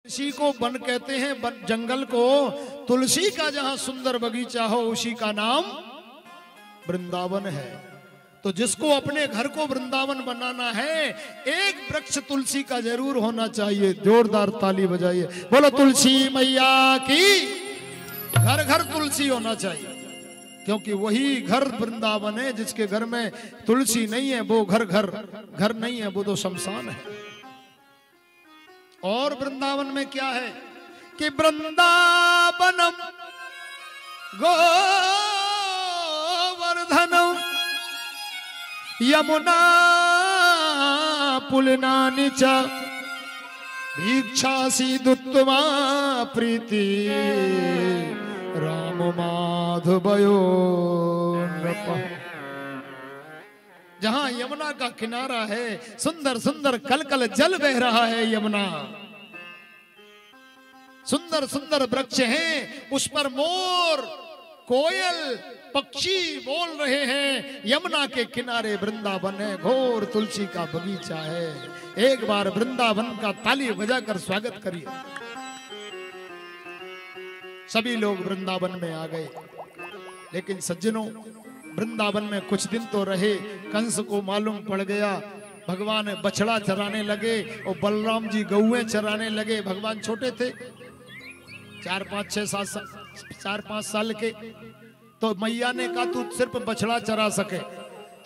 तुलसी को वन कहते हैं, जंगल को। तुलसी का जहां सुंदर बगीचा हो उसी का नाम वृंदावन है। तो जिसको अपने घर को वृंदावन बनाना है, एक वृक्ष तुलसी का जरूर होना चाहिए। जोरदार ताली बजाइए, बोलो तुलसी मैया की। घर घर तुलसी होना चाहिए, क्योंकि वही घर वृंदावन है। जिसके घर में तुलसी नहीं है वो घर नहीं है, वो तो शमशान है। और वृंदावन में क्या है कि वृंदावनम गोवर्धनम यमुना पुलनानि च भिक्षासी दुत्तमा प्रीति राम माधवयो नृपः। जहां यमुना का किनारा है, सुंदर सुंदर कलकल जल बह रहा है यमुना, सुंदर सुंदर वृक्ष हैं, उस पर मोर कोयल पक्षी बोल रहे हैं। यमुना के किनारे वृंदावन है, घोर तुलसी का बगीचा है। एक बार वृंदावन का ताली बजाकर स्वागत करिए। सभी लोग वृंदावन में आ गए, लेकिन सज्जनों वृंदावन में कुछ दिन तो रहे। कंस को मालूम पड़ गया, भगवान बछड़ा चराने लगे और बलराम जी गौएं चराने लगे। भगवान छोटे थे, 4-5 साल के। तो मैया ने कहा तू सिर्फ बछड़ा चरा सके।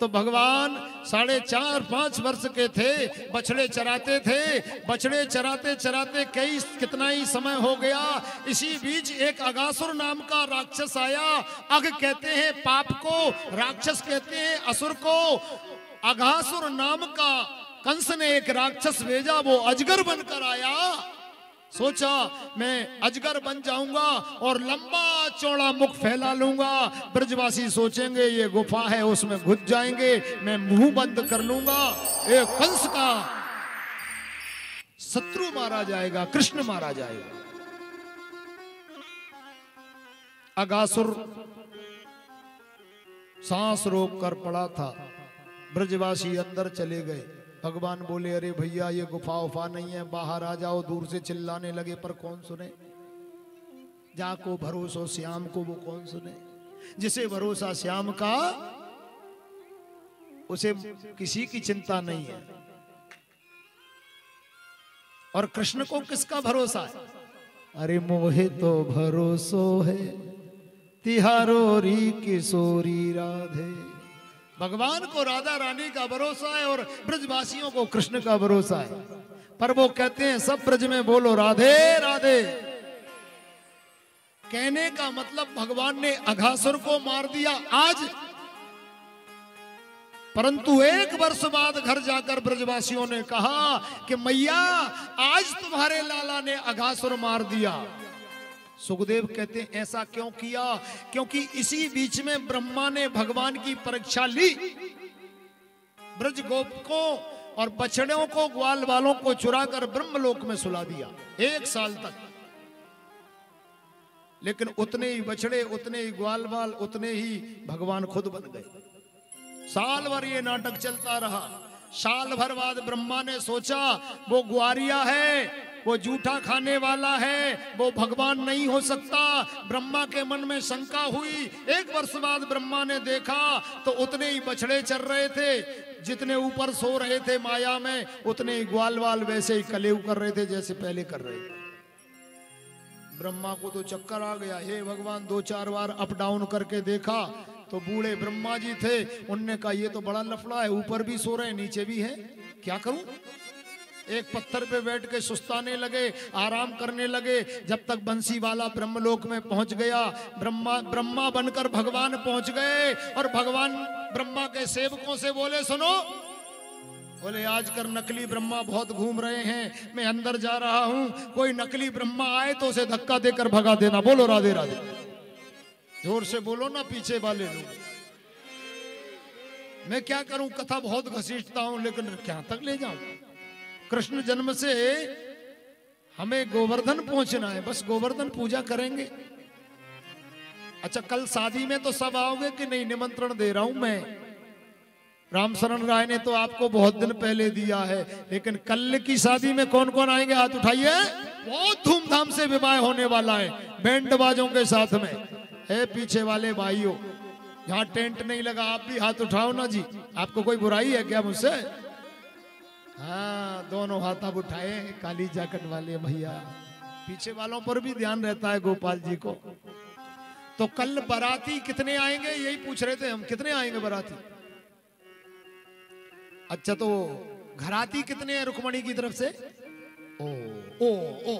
तो भगवान 4.5-5 वर्ष के थे, बछड़े चराते थे। बछड़े चराते चराते कितना ही समय हो गया। इसी बीच एक अगासुर नाम का राक्षस आया। अग कहते हैं पाप को, राक्षस कहते हैं असुर को। अगासुर नाम का कंस ने एक राक्षस भेजा, वो अजगर बनकर आया। सोचा मैं अजगर बन जाऊंगा और लंबा चौड़ा मुख फैला लूंगा। ब्रजवासी सोचेंगे ये गुफा है, उसमें घुस जाएंगे, मैं मुंह बंद कर लूंगा। एक कंस का शत्रु मारा जाएगा, कृष्ण मारा जाएगा। अगासुर सांस रोक कर पड़ा था। ब्रजवासी अंदर चले गए। भगवान बोले अरे भैया ये गुफा उफा नहीं है, बाहर आ जाओ। दूर से चिल्लाने लगे, पर कौन सुने। जाको भरोसा श्याम को, वो कौन सुने। जिसे भरोसा श्याम का उसे किसी की चिंता नहीं है। और कृष्ण को किसका भरोसा है। अरे मोहे तो भरोसो है तिहारो री किशोरी राधे। भगवान को राधा रानी का भरोसा है और ब्रजवासियों को कृष्ण का भरोसा है। पर वो कहते हैं सब ब्रज में बोलो राधे राधे। कहने का मतलब भगवान ने अघासुर को मार दिया आज, परंतु 1 वर्ष बाद घर जाकर ब्रजवासियों ने कहा कि मैया आज तुम्हारे लाला ने अघासुर मार दिया। सुखदेव कहते हैं ऐसा क्यों किया, क्योंकि इसी बीच में ब्रह्मा ने भगवान की परीक्षा ली। ब्रज गोपकों और बछड़ों को, ग्वाल वालों को चुराकर ब्रह्मलोक में सुला दिया 1 साल तक। लेकिन उतने ही बछड़े, उतने ही ग्वाल वाल, उतने ही भगवान खुद बन गए। साल भर ये नाटक चलता रहा। साल भर बाद ब्रह्मा ने सोचा वो ग्वारिया है, वो जूठा खाने वाला है, वो भगवान नहीं हो सकता। ब्रह्मा के मन में शंका हुई। 1 वर्ष बाद ब्रह्मा ने देखा तो उतने ही बछड़े चर रहे थे, जितने ऊपर सो रहे थे माया में, उतने ही ग्वाल वाल वैसे ही कलेऊ कर रहे थे जैसे पहले कर रहे थे। ब्रह्मा को तो चक्कर आ गया। हे भगवान, 2-4 बार अप डाउन करके देखा तो बूढ़े ब्रह्मा जी थे। उनने कहा ये तो बड़ा लफड़ा है, ऊपर भी सो रहे हैं नीचे भी है, क्या करूं। एक पत्थर पे बैठ के सुस्ताने लगे, आराम करने लगे, जब तक बंसी वाला ब्रह्मलोक में पहुंच गया। ब्रह्मा बनकर भगवान पहुंच गए और भगवान ब्रह्मा के सेवकों से बोले सुनो, बोले आजकल नकली ब्रह्मा बहुत घूम रहे हैं, मैं अंदर जा रहा हूं, कोई नकली ब्रह्मा आए तो उसे धक्का देकर भगा देना। बोलो राधे राधे, जोर से बोलो ना पीछे वाले लोग। मैं क्या करूं, कथा बहुत घसीटता हूं, लेकिन क्या तक ले जाऊं। कृष्ण जन्म से हमें गोवर्धन पहुंचना है, बस गोवर्धन पूजा करेंगे। अच्छा कल शादी में तो सब आओगे कि नहीं, निमंत्रण दे रहा हूं मैं। रामशरण राय ने तो आपको बहुत दिन पहले दिया है, लेकिन कल की शादी में कौन कौन आएंगे हाथ उठाइए। बहुत धूमधाम से विवाह होने वाला है, बैंड बाजों के साथ में। है पीछे वाले भाइयों, जहाँ टेंट नहीं लगा आप भी हाथ उठाओ ना जी। आपको कोई बुराई है क्या मुझसे? हाँ, दोनों हाथ आप उठाए, काली जैकेट वाले भैया। पीछे वालों पर भी ध्यान रहता है गोपाल जी को। तो कल बाराती कितने आएंगे, यही पूछ रहे थे हम, कितने आएंगे बाराती? अच्छा, तो घराती कितने हैं रुक्मणी की तरफ से? ओ ओ ओ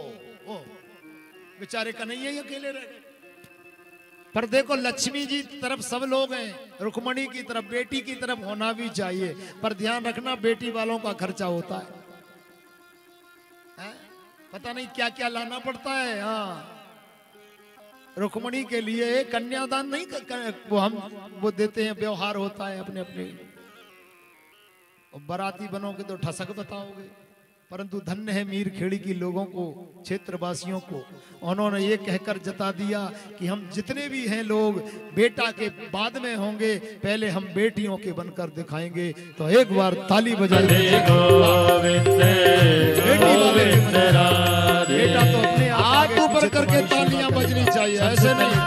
ओ, बेचारे कन्हैया ही अकेले रह गए। पर देखो, लक्ष्मी जी तरफ सब लोग हैं, रुक्मणी की तरफ, बेटी की तरफ होना भी चाहिए। पर ध्यान रखना, बेटी वालों का खर्चा होता है? पता नहीं क्या क्या लाना पड़ता है। हाँ, रुक्मणी के लिए कन्यादान नहीं वो देते हैं, व्यवहार होता है अपने अपने। बाराती बनोगे तो ठसक बताओगे। परंतु धन्य है मीर खेड़ी की लोगों को, क्षेत्रवासियों को, उन्होंने ये कहकर जता दिया कि हम जितने भी हैं लोग बेटा के बाद में होंगे, पहले हम बेटियों के बनकर दिखाएंगे। तो एक बार ताली बजाइए। बेटा तो अपने हाथ ऊपर करके तालियां बजनी चाहिए, ऐसे नहीं।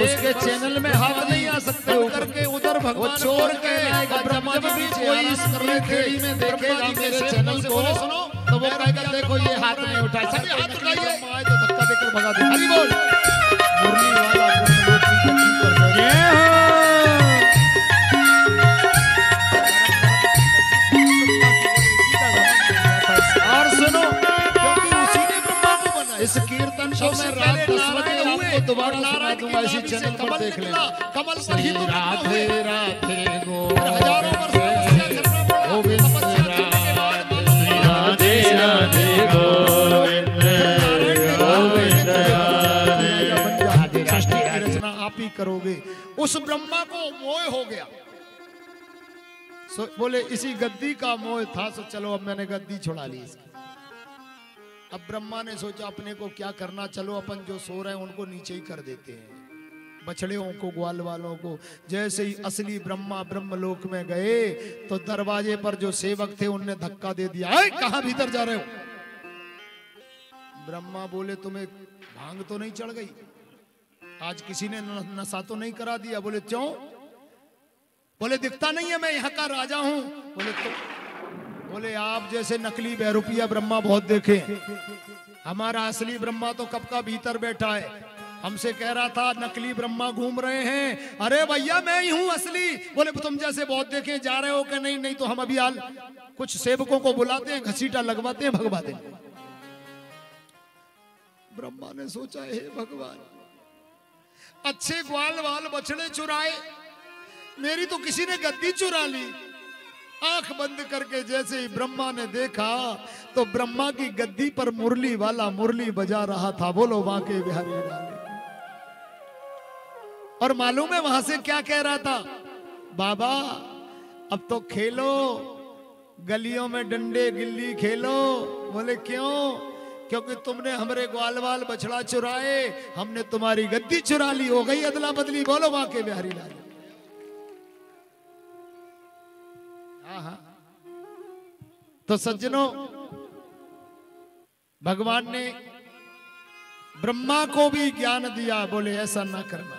उसके चैनल में हाथ नहीं आ सकते, ऊपर के उधर भगवान चोर के ब्रह्मा जी भी कोई इस खेड़ी में देखेगा मेरे चैनल को, सुनो तो वो कहेगा देखो ये हाथ नहीं उठा, सभी हाथ उठाइए, आए तो धक्का देकर भगा दे। हरि बोल। मुरली वाला और सुनो, क्योंकि उसी ने ब्रह्मा को बनाया। इस कीर्तन को मैं रात 10 बजे आपको दोबारा सुना दूंगा, इसी चैनल पर देख लेना। कमल पर ही तो राधे राधे हजारों वर्ष गोविंद राधे राधे गोविंद राधे। सृष्टि की रचना आप ही करोगे। उस ब्रह्मा को मोह हो गया, बोले इसी गद्दी का मोह था, सो चलो अब मैंने गद्दी छुड़ा ली इसकी। अब ब्रह्मा ने सोचा अपने को क्या करना, चलो अपन जो सो रहे हैं उनको नीचे ही कर देते हैं, बछड़ों को, ग्वाल वालों को। जैसे ही असली ब्रह्मा ब्रह्मलोक में गए तो दरवाजे पर जो सेवक थे उनने धक्का दे दिया, कहां भीतर जा रहे हो? ब्रह्मा बोले तुम्हें भांग तो नहीं चढ़ गई? आज किसी ने नशा तो नहीं करा दिया? बोले क्यों? बोले दिखता नहीं है मैं यहाँ का राजा हूं। बोले तो बोले आप जैसे नकली बहरूपिया ब्रह्मा बहुत देखे, हमारा असली ब्रह्मा तो कब का भीतर बैठा है। हमसे कह रहा था नकली ब्रह्मा घूम रहे हैं। अरे भैया मैं ही हूं असली। बोले तुम जैसे बहुत देखे, जा रहे हो कि नहीं? नहीं तो हम अभी कुछ सेवकों को बुलाते हैं, घसीटा लगवाते हैं, भगवा दें। ब्रह्मा ने सोचा हे भगवान, अच्छे ग्वाल वाल बछड़े चुराए, मेरी तो किसी ने गद्दी चुरा ली। आंख बंद करके जैसे ही ब्रह्मा ने देखा तो ब्रह्मा की गद्दी पर मुरली वाला मुरली बजा रहा था। बोलो बांके बिहारी लाल। और मालूम है वहां से क्या कह रहा था? बाबा अब तो खेलो, गलियों में डंडे गिल्ली खेलो। बोले क्यों? क्योंकि तुमने हमारे ग्वाल वाल बछड़ा चुराए, हमने तुम्हारी गद्दी चुरा ली, हो गई अदला बदली। बोलो बांके बिहारी लाल। तो सज्जनों, भगवान ने ब्रह्मा को भी ज्ञान दिया, बोले ऐसा ना करना।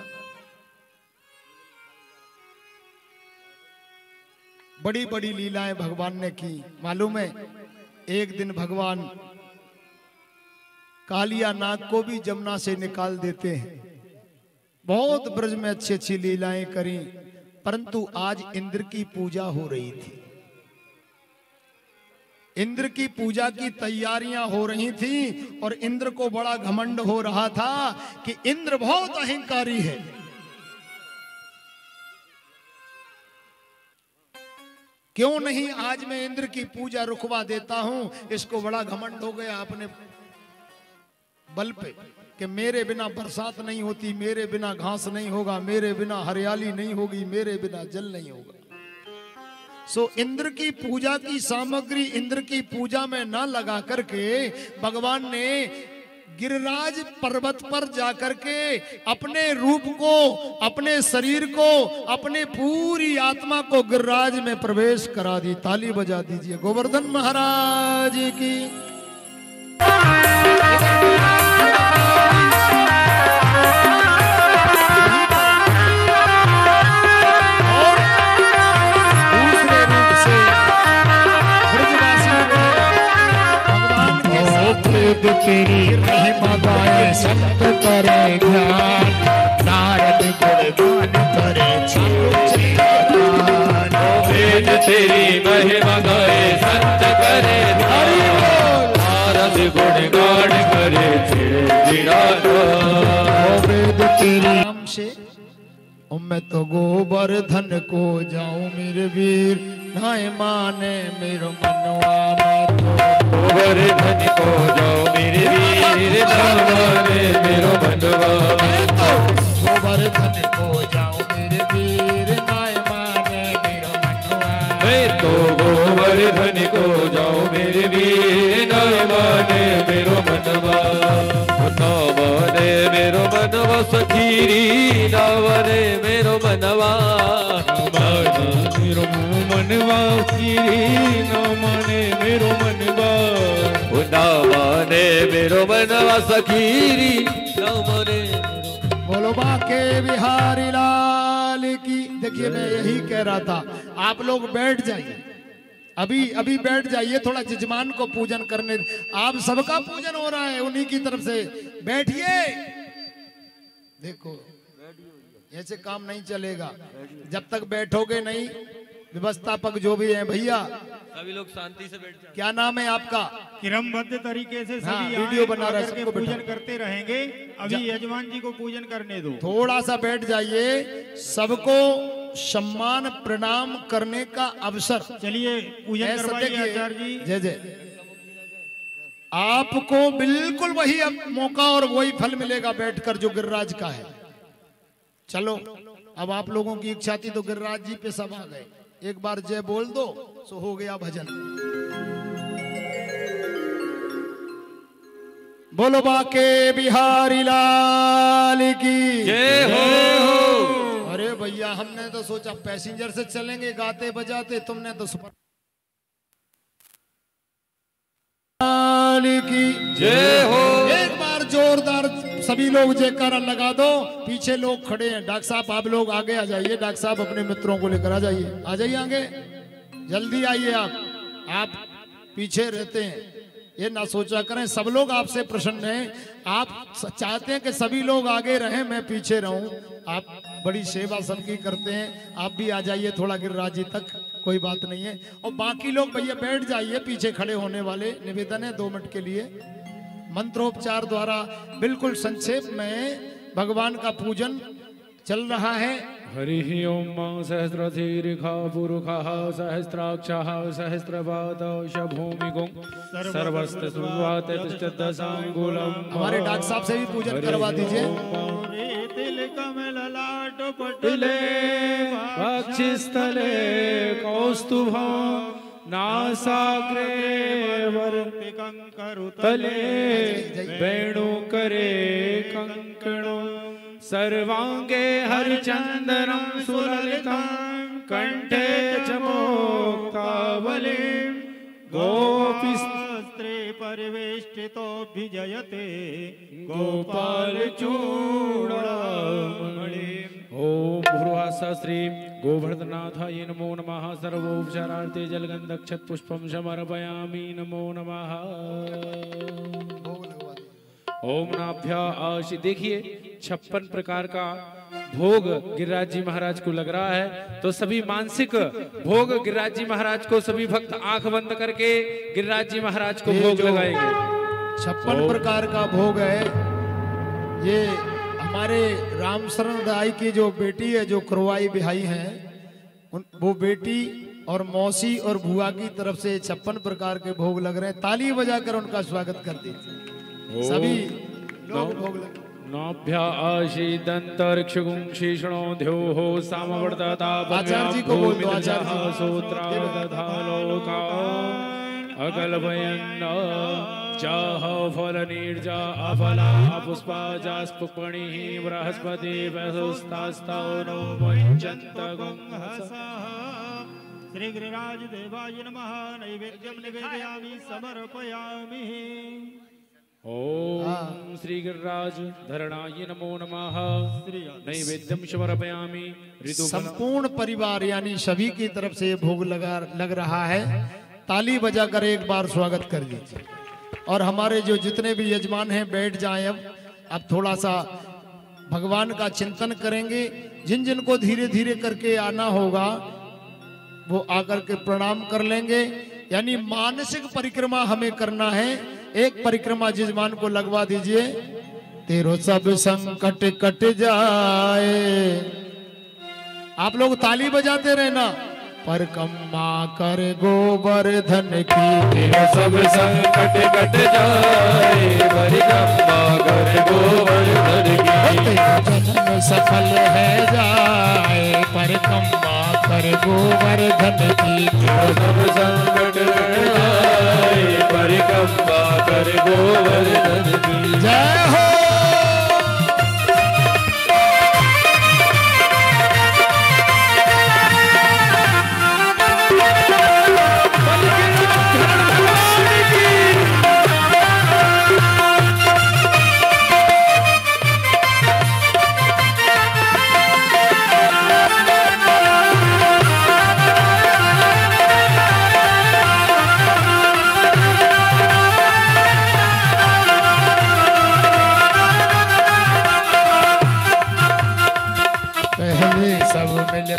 बड़ी बड़ी लीलाएं भगवान ने की। मालूम है एक दिन भगवान कालिया नाग को भी जमुना से निकाल देते हैं। बहुत ब्रज में अच्छी अच्छी लीलाएं करी, परंतु आज इंद्र की पूजा हो रही थी। इंद्र की पूजा की तैयारियां हो रही थी और इंद्र को बड़ा घमंड हो रहा था कि इंद्र बहुत अहंकारी है। क्यों नहीं आज मैं इंद्र की पूजा रुकवा देता हूं। इसको बड़ा घमंड हो गया अपने बल पे कि मेरे बिना बरसात नहीं होती, मेरे बिना घास नहीं होगा, मेरे बिना हरियाली नहीं होगी, मेरे बिना जल नहीं होगा। सो इंद्र की पूजा की सामग्री इंद्र की पूजा में ना लगा करके भगवान ने गिरिराज पर्वत पर जाकर के अपने रूप को, अपने शरीर को, अपने पूरी आत्मा को गिरिराज में प्रवेश करा दी। ताली बजा दीजिए गोवर्धन महाराज की। तेरी महिमा गाए संत करे ज्ञान, नारद गुणगान करे वेद तेरी महिमा गाए संत करे ध्यान, नारद गुणगान करे वेद तेरी नाम से मैं तो गोवर्धन को जाऊं मेरे वीर, नाय माने मेरो मनवा गोवर्धन को जाओ मेरे वीर, नाय माने मेरो मनवा। गोवर्धन को जाओ मेरे वीर, नाय माने मेरो मनवा। मैं तो गोवर्धन को जाओ मेरे वीर, नाय माने मेरो मनवा। ना माने मेरो मनवा सखीरी, ना माने मेरो मनवा। मेरो मनवा खीरी, न माने मेरो मनवा। ना माने मेरो मनवा सखीरी, ना माने। बोलो बाके बिहारी लाल की। देखिए मैं यही कह रहा था, आप लोग बैठ जाइए, अभी बैठ जाइए, थोड़ा जजमान को पूजन करने। आप सबका पूजन हो रहा है उन्हीं की तरफ से, बैठिए। देखो ऐसे काम नहीं चलेगा, जब तक बैठोगे नहीं। व्यवस्थापक जो भी हैं भैया, सभी लोग शांति से बैठ जाओ। क्या नाम है आपका? क्रमबद्ध तरीके से हाँ, सभी वीडियो बना रहा है, आकर के सबको पूजन बैठा। करते रहेंगे। अभी यजमान जी को पूजन करने दो। थोड़ा सा बैठ जाइए, सबको सम्मान प्रणाम करने का अवसर। चलिए पूजन ऐसा करवाइए देखिए, आचार्य जी। जय जय। आपको बिल्कुल वही अब मौका और वही फल मिलेगा बैठकर जो गिरिराज का है। चलो अब आप लोगों की इच्छा थी तो गिरिराज जी पे सब आ गए। एक बार जय बोल दो सो हो गया भजन। बोलो बाके बिहारी लाल की जय हो। अरे भैया हमने तो सोचा पैसेंजर से चलेंगे गाते बजाते, तुमने तो सुपर की जय हो। एक बार जोरदार सभी लोग जयकारा लगा दो। पीछे लोग खड़े हैं, डॉक्टर साहब आप लोग आगे आ जाइए। डॉक्टर साहब अपने मित्रों को लेकर आ जाइए आगे, जल्दी आइए। आप पीछे रहते हैं, ये ना सोचा करें, सब लोग आपसे प्रसन्न हैं। आप चाहते हैं कि सभी लोग आगे रहें, मैं पीछे रहूं। आप बड़ी सेवा सबकी करते हैं, आप भी आ जाइए थोड़ा गिरिराज जी तक, कोई बात नहीं है। और बाकी लोग भैया बैठ जाइए, पीछे खड़े होने वाले। निवेदन है 2 मिनट के लिए मंत्रोपचार द्वारा बिल्कुल संक्षेप में भगवान का पूजन चल रहा है। हरि ओम सहस्रशीर्षा पुरुषः सहस्राक्षः सहस्रपादौ शभूमिगुं सर्वस्य सुवाते तिष्ठदशांगुलम्। हमारे डॉक्टर साहब से भी पूजन करवा दीजिए। तिल कमल लाट पटले वक्षस्थले कौस्तुभं नासाग्रे वर्तिकंकरुतले वेणुकरे कंकणो सर्वांगे हरिचंदनं सुललितं कंठे च मोक्तावलिं गोपीस्त्रे परिवेष्टितोऽभिजयते गोपाल चूड़ामणिम्। ओम भूर्भुवः श्री गोवर्धनाथाय नमो नमः। सर्वोपचारार्थे जलगंधक्षत पुष्पम समर्पयामि। नमो नमः। ओम नाभ्या आशी। देखिए 56 प्रकार का भोग गिरिराज जी महाराज को लग रहा है, तो सभी मानसिक भोग गिरिराज जी महाराज को सभी भक्त आंख बंद करके गिरिराज जी महाराज को भोग लगाएंगे। 56 प्रकार का भोग है। ये हमारे राम शरण राय की जो बेटी है, जो करवाई बिहाई हैं, वो बेटी और मौसी और बुआ की तरफ से 56 प्रकार के भोग लग रहे हैं। ताली बजाकर उनका स्वागत कर दीजिए सभी लोग। भोग लग नाभ्या आशी दंतर्क्षगुं शीर्षणो ध्योः सामवर्तता आचार्य जी को बोल दो। आचार्य जी सूत्रा दधालोका अकल्पयन् जाह फल नीर्जा अफला पुष्पा जास्पुपणि बृहस्पति वसुस्तास्तौनो मुञ्चन्त श्री गिरिराज देवाय नमः। नैवेद्यं निवेदयामि समर्पयामि। ओम श्री गिरिराज धरणाय नमो नमः। नैवेद्यम समर्पयामि। संपूर्ण परिवार यानी सभी की तरफ से ये भोग लग रहा है। ताली बजाकर एक बार स्वागत कर दीजिए। और हमारे जो जितने भी यजमान हैं बैठ जाएं। अब थोड़ा सा भगवान का चिंतन करेंगे। जिन जिन को धीरे धीरे करके आना होगा वो आकर के प्रणाम कर लेंगे। यानी मानसिक परिक्रमा हमें करना है। एक परिक्रमा यजमान को लगवा दीजिए। तेरो सब संकट कट जाए। आप लोग ताली बजाते रहना। परिक्रमा कर गोवर्धन की तेरा सब संकट कट जाए। परिक्रमा कर गोवर्धन की तेरा जन्म सफल है जाए। परिक्रमा कर गोवर्धन की तेरा सब संकट कट जाए। परिक्रमा कर गोवर्धन की जय हो।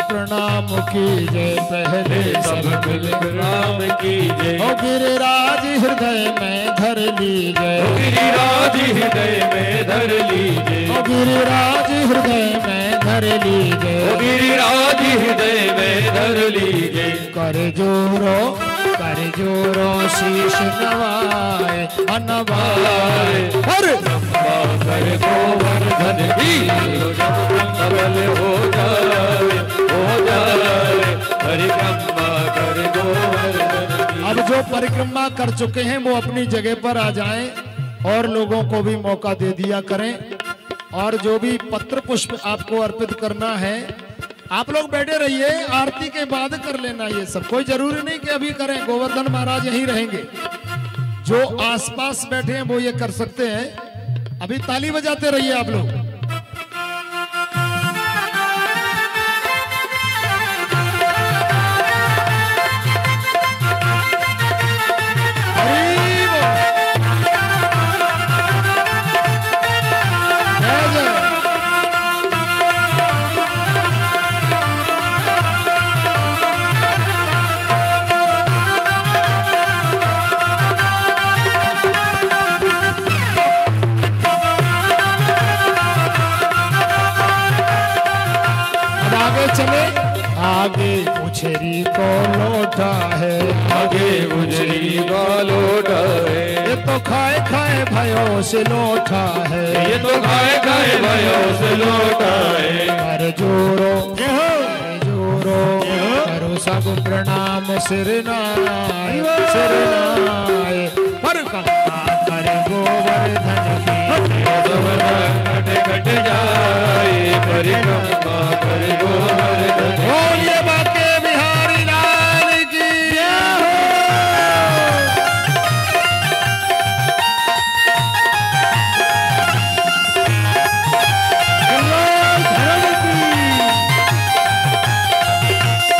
प्रणाम कीजिए। पहले सब मिल प्रणाम कीजिए। ओ गिरिराज हृदय में धर लीजिए। गिरिराज हृदय में धर लीजिए। ओ गिरिराज हृदय में धर लीजिए। गिरिराज हृदय में धर लीजिए। कर जोरो शीश नवाए अनवाए। हर कर गोवर्धन की सबल हो जाए परिक्रमा कर गोवर्धन की। अब जो परिक्रमा कर चुके हैं वो अपनी जगह पर आ जाएं और लोगों को भी मौका दे दिया करें। और जो भी पत्र पुष्प आपको अर्पित करना है आप लोग बैठे रहिए। आरती के बाद कर लेना। ये सब कोई जरूरी नहीं कि अभी करें। गोवर्धन महाराज यहीं रहेंगे। जो आसपास बैठे हैं वो ये कर सकते हैं। अभी ताली बजाते रहिए आप लोग। चले आगे उछरी को लौटा है। आगे उजरी का लौटा है। ये तो खाए खाए भयो से लौटा है। ये तो खाए खाए भयो से लौटा है। कर जोरो करो सब प्रणाम सिर नाय परिक्रमा कर गोवर्धन की सब संकट कट जाए। परिक्रमा कर गोवर्धन की। बोलिए बाके बिहारी लाल की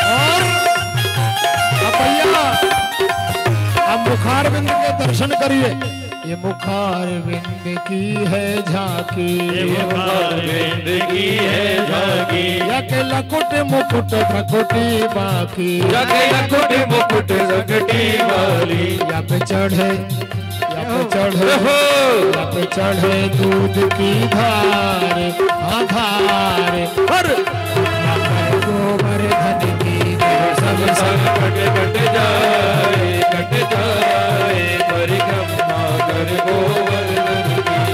और अब भैया अब मुखार बिंद के दर्शन करिए। ये मुखार बिंद की है झांकी। बिंद की है झांकी। यके लकुट मुकुट भकुटी बाकी। जगे लकुट मुकुट सकटी वाली। यप चढ़े दूध की धार आधार पर गोवर्धन की सब संकट कट जाए परिक्रमा कर गोवर्धन की।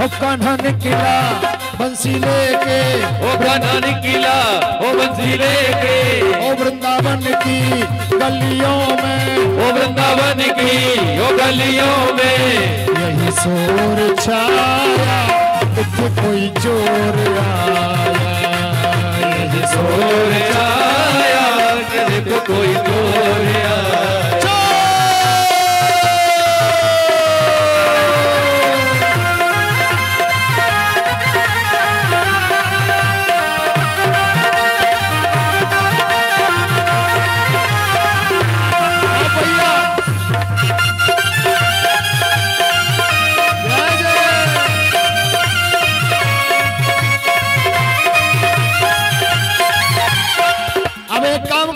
ओ कान्हा निकला बंसी लेके, ओ कान्हा निकला ओ बंसी लेके, ओ वृंदावन की गलियों में, ओ वृंदावन की ओ गलियों में, यही शोर छाया इत्थे कोई चोर आया, यही शोर छाया देखो कोई चोर आया।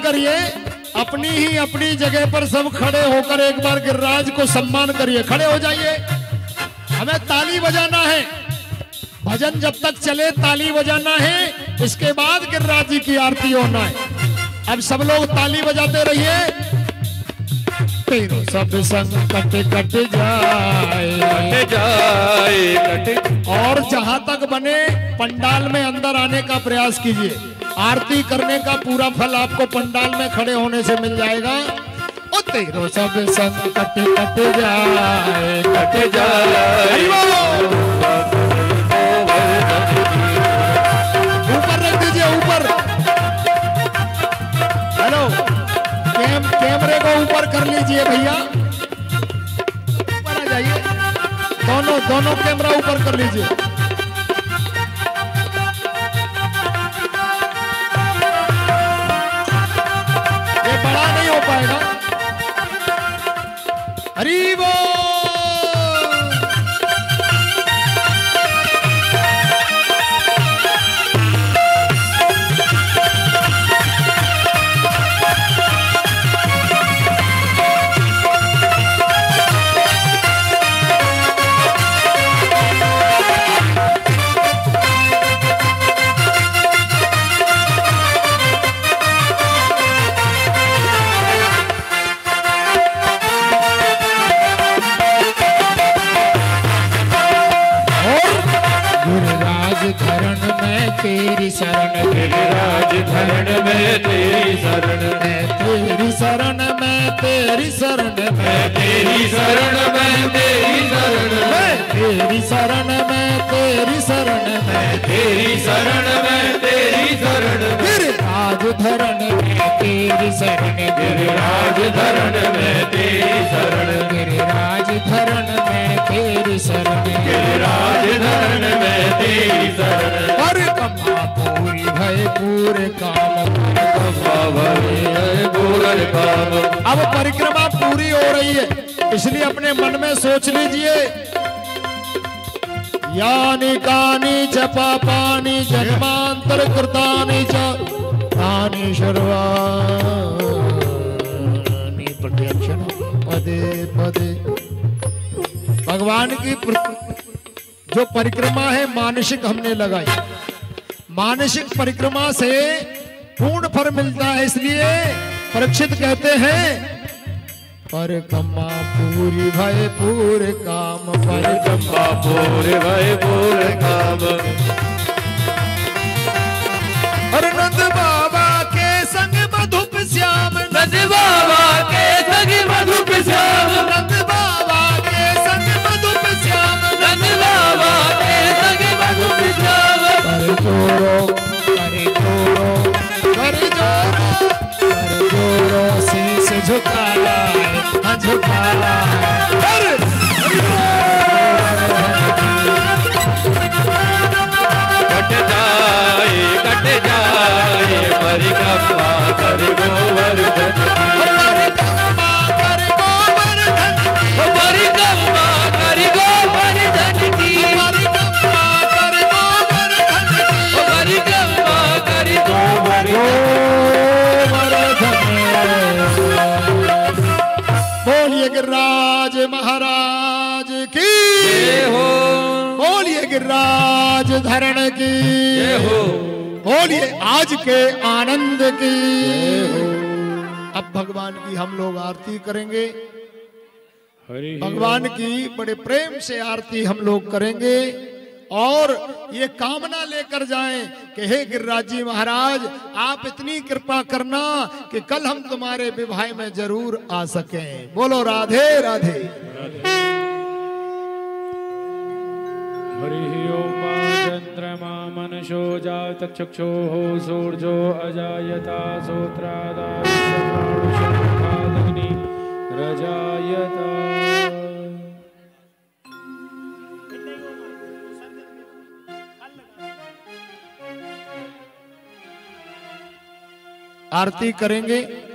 करिए अपनी जगह पर सब खड़े होकर एक बार गिरिराज को सम्मान करिए। खड़े हो जाइए, हमें ताली बजाना है। भजन जब तक चले ताली बजाना है, इसके बाद गिरिराज जी की आरती होना है। अब सब लोग ताली बजाते रहिए। तेरो सब संकट कट जाए, कट जाए कट। और जहां तक बने पंडाल में अंदर आने का प्रयास कीजिए। आरती करने का पूरा फल आपको पंडाल में खड़े होने से मिल जाएगा। ओ तेरो सब संकट कट जाए, कट जाए। ऊपर रख दीजिए, ऊपर। हेलो, कैमरे को ऊपर कर लीजिए भैया, ऊपर आ जाइए। दोनों कैमरा ऊपर कर लीजिए। बड़ा नहीं हो पाएगा। हरि बोल। धरण में तेरी शरण, गिरिराज धरण में तेरी शरण, तेरी शरण में तेरी शरण में तेरी शरण में तेरी शरण में तेरी शरण में तेरी शरण में तेरी शरण में तेरी शरण, गिरिराज धरण में तेरी शरण, गिरिराज धरण में तेरी शरण, गिरिराज धरण में तेरी शरण, गिरिराज धरण में तेरी शरण। परिक्रमा पूरी भय पूरे काम, पूरे काम। अब परिक्रमा पूरी हो रही है, इसलिए अपने मन में सोच लीजिए। यानी कानी च पापानि जन्मांतर कृतानि च तानि सर्वाणि प्रत्यक्षं पदे पदे। भगवान की जो परिक्रमा है मानसिक हमने लगाई, मानसिक परिक्रमा से पूर्ण फल मिलता है। इसलिए परीक्षित कहते हैं परिक्रमा पूरी भय पूरे काम, परिक्रमा पूरे भय पूरे काम। और नंद बाबा के संग मधुप श्याम, नंद बाबा के संग मधुप श्याम, नंद बाबा के संग मधुप श्याम, नंद बाबा के संग मधुप श्याम। कर जोरो कर जोरो कर जोरो कर जोरो शीश झुकाला है, झुकाला है। कट जाए परिक्रमा कर गोवर्धन की, परिक्रमा कर गोवर्धन की, परिक्रमा कर गोवर्धन की, परिक्रमा कर गोवर्धन की, परिक्रमा कर गोवर्धन। बोलिए गिरिराज महाराज की जय हो, बोलिए गिरिराज धरण की जय हो, बोलिए आज के आनंद की। अब भगवान की हम लोग आरती करेंगे। भगवान की बड़े प्रेम से आरती हम लोग करेंगे। और ये कामना लेकर जाएं कि हे गिरिराज जी महाराज, आप इतनी कृपा करना कि कल हम तुम्हारे विवाह में जरूर आ सकें। बोलो राधे राधे। हरि ओम। चंद्रमा मनशो जात चक्षुः सूर्यो अजायता श्रोत्रादाग्नि रजायता। आरती करेंगे।